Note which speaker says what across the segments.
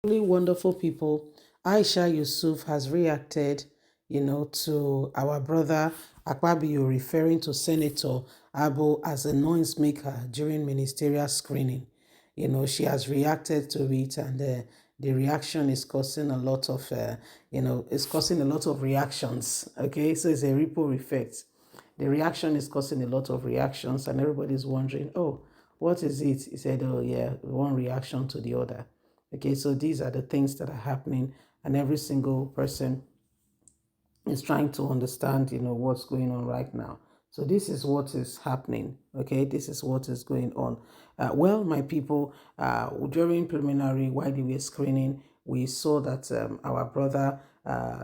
Speaker 1: Really wonderful people. Aisha Yusuf has reacted, to our brother Akpabio referring to Senator Abo as a noise maker during ministerial screening. She has reacted to it, and the reaction is causing a lot of, it's causing a lot of reactions. Okay, so it's a ripple effect. The reaction is causing a lot of reactions, and everybody's wondering, oh, what is it? He said, oh, yeah, one reaction to the other. Okay, so these are the things that are happening, and every single person is trying to understand, what's going on right now. So this is what is happening. Okay, this is what is going on. Well, my people, during preliminary, while we were screening, we saw that our brother,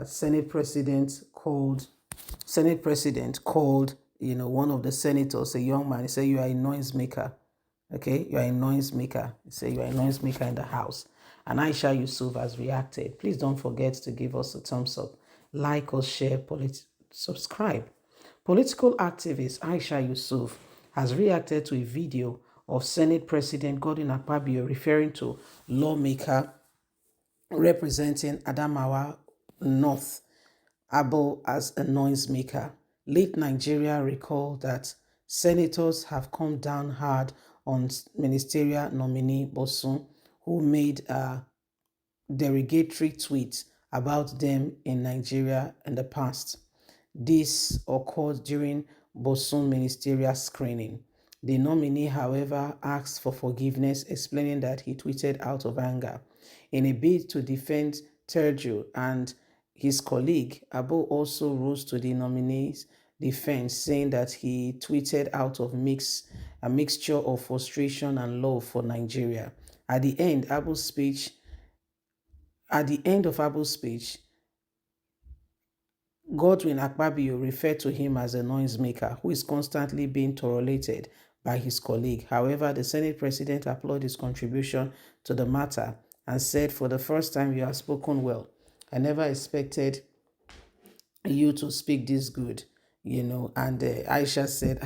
Speaker 1: Senate President called, one of the senators, a young man. He said, "You are a noise maker." Okay, you are a noise maker. Say you are a noise maker in the house. And Aisha Yusuf has reacted. Please don't forget to give us a thumbs up, like or share, subscribe. Political activist Aisha Yusuf has reacted to a video of Senate President Godwin Akpabio referring to lawmaker representing Adamawa North Abo as a noisemaker. Late Nigeria recalled that senators have come down hard on ministerial nominee Bosun, who made a derogatory tweet about them in Nigeria in the past. This occurred during Bosun ministerial screening. The nominee, however, asked for forgiveness, explaining that he tweeted out of anger. In a bid to defend Terju and his colleague, Abo also rose to the nominee's defense, saying that he tweeted out of a mixture of frustration and love for Nigeria. At the end, of Abo's speech, Godwin Akpabio referred to him as a noisemaker who is constantly being tolerated by his colleague. However, the Senate President applauded his contribution to the matter and said, "For the first time, you have spoken well. I never expected you to speak this good, And Aisha said,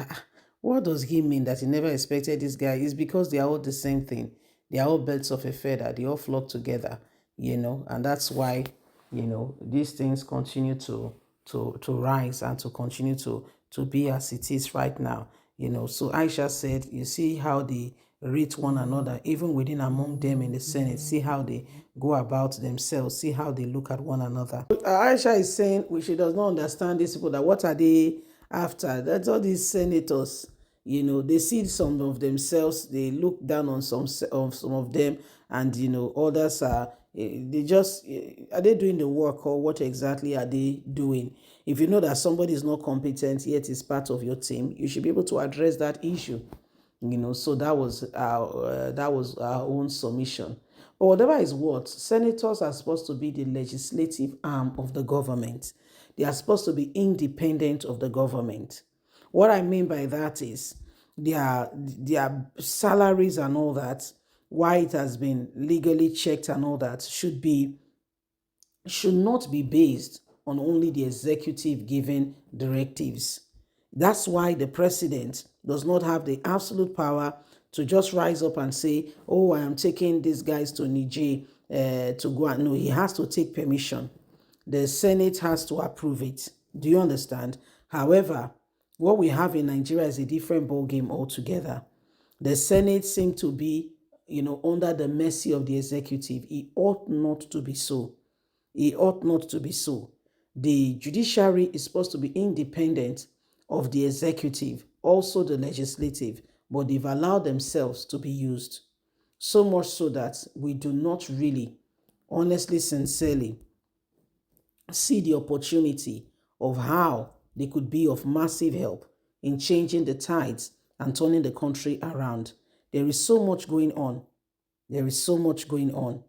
Speaker 1: what does he mean that he never expected this guy? It's because they are all the same thing. They are all birds of a feather. They all flock together, and that's why, these things continue to rise and to continue to be as it is right now. So Aisha said, you see how they rate one another, even within among them in the Senate. See how they go about themselves. See how they look at one another. Aisha is saying she does not understand these people, that what are they after? That's all these senators. They see some of themselves, they look down on some of them, and others are they just are they doing the work, or what exactly are they doing? If you know that somebody is not competent yet is part of your team, you should be able to address that issue. So that was our own submission. But whatever is what, senators are supposed to be the legislative arm of the government. They are supposed to be independent of the government. What I mean by that is their salaries and all that, why it has been legally checked and all that, should not be based on only the executive giving directives. That's why the president does not have the absolute power to just rise up and say, oh, I am taking these guys to Niger to go. And no, he has to take permission. The Senate has to approve it. Do you understand? However, what we have in Nigeria is a different ballgame altogether. The Senate seems to be, under the mercy of the executive. It ought not to be so. It ought not to be so. The judiciary is supposed to be independent of the executive, also the legislative, but they've allowed themselves to be used. So much so that we do not really, honestly, sincerely, see the opportunity of how they could be of massive help in changing the tides and turning the country around. There is so much going on. There is so much going on.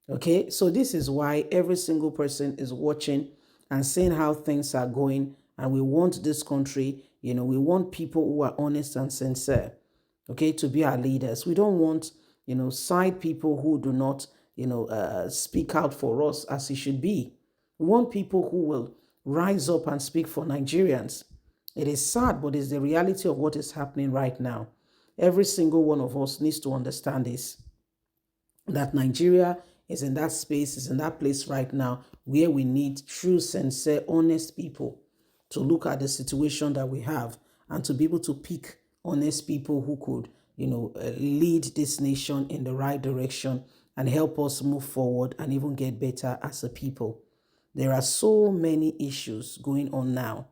Speaker 1: Okay, so this is why every single person is watching and seeing how things are going. And we want this country, we want people who are honest and sincere, okay, to be our leaders. We don't want, side people who do not, speak out for us as it should be. We want people who will rise up and speak for Nigerians. It is sad, but it's the reality of what is happening right now. Every single one of us needs to understand this, that Nigeria is in that space, is in that place right now where we need true, sincere, honest people to look at the situation that we have and to be able to pick honest people who could, lead this nation in the right direction and help us move forward and even get better as a people. There are so many issues going on now.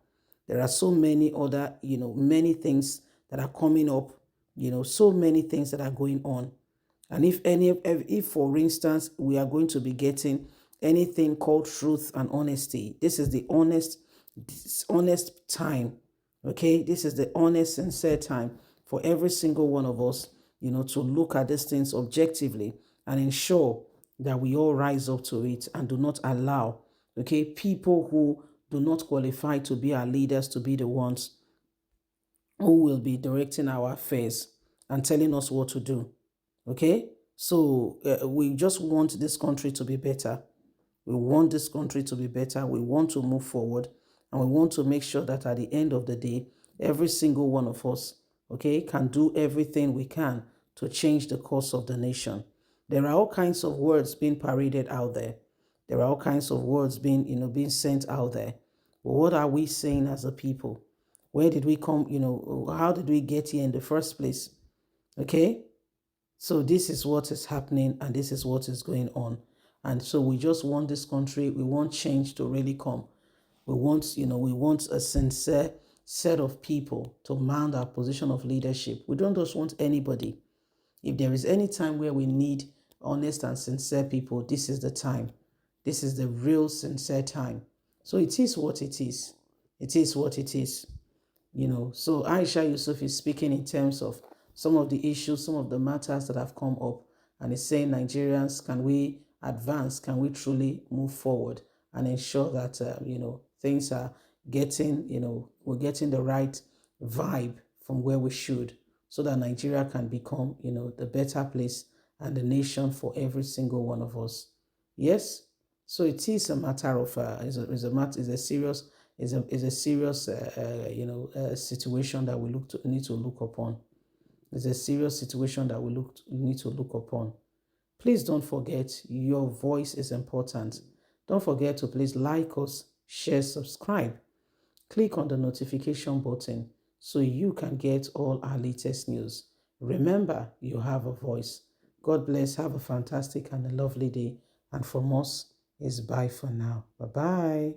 Speaker 1: There are so many other, many things that are coming up, so many things that are going on. And if for instance, we are going to be getting anything called truth and honesty, this is the honest time. Okay, this is the honest, sincere time for every single one of us, to look at these things objectively and ensure that we all rise up to it and do not allow, people who do not qualify to be our leaders to be the ones who will be directing our affairs and telling us what to do. Okay, so we just want this country to be better. We want this country to be better. We want to move forward, and we want to make sure that at the end of the day, every single one of us, can do everything we can to change the course of the nation. There are all kinds of words being paraded out there. There are all kinds of words being sent out there. But what are we saying as a people? Where did we come? How did we get here in the first place? Okay. So this is what is happening and this is what is going on. And so we just want this country, we want change to really come. We want a sincere set of people to mount our position of leadership. We don't just want anybody. If there is any time where we need honest and sincere people, this is the time. This is the real sincere time. So it is what it is. It is what it is. So Aisha Yesufu is speaking in terms of some of the issues, some of the matters that have come up, and is saying, Nigerians, can we advance? Can we truly move forward and ensure that, things are getting, we're getting the right vibe from where we should, so that Nigeria can become, the better place and the nation for every single one of us. Yes. So it is a matter of, is a serious situation that we need to look upon. It's a serious situation that we need to look upon. Please don't forget, your voice is important. Don't forget to please like us, share, subscribe. Click on the notification button so you can get all our latest news. Remember, you have a voice. God bless. Have a fantastic and a lovely day. And from us, is bye for now. Bye-bye.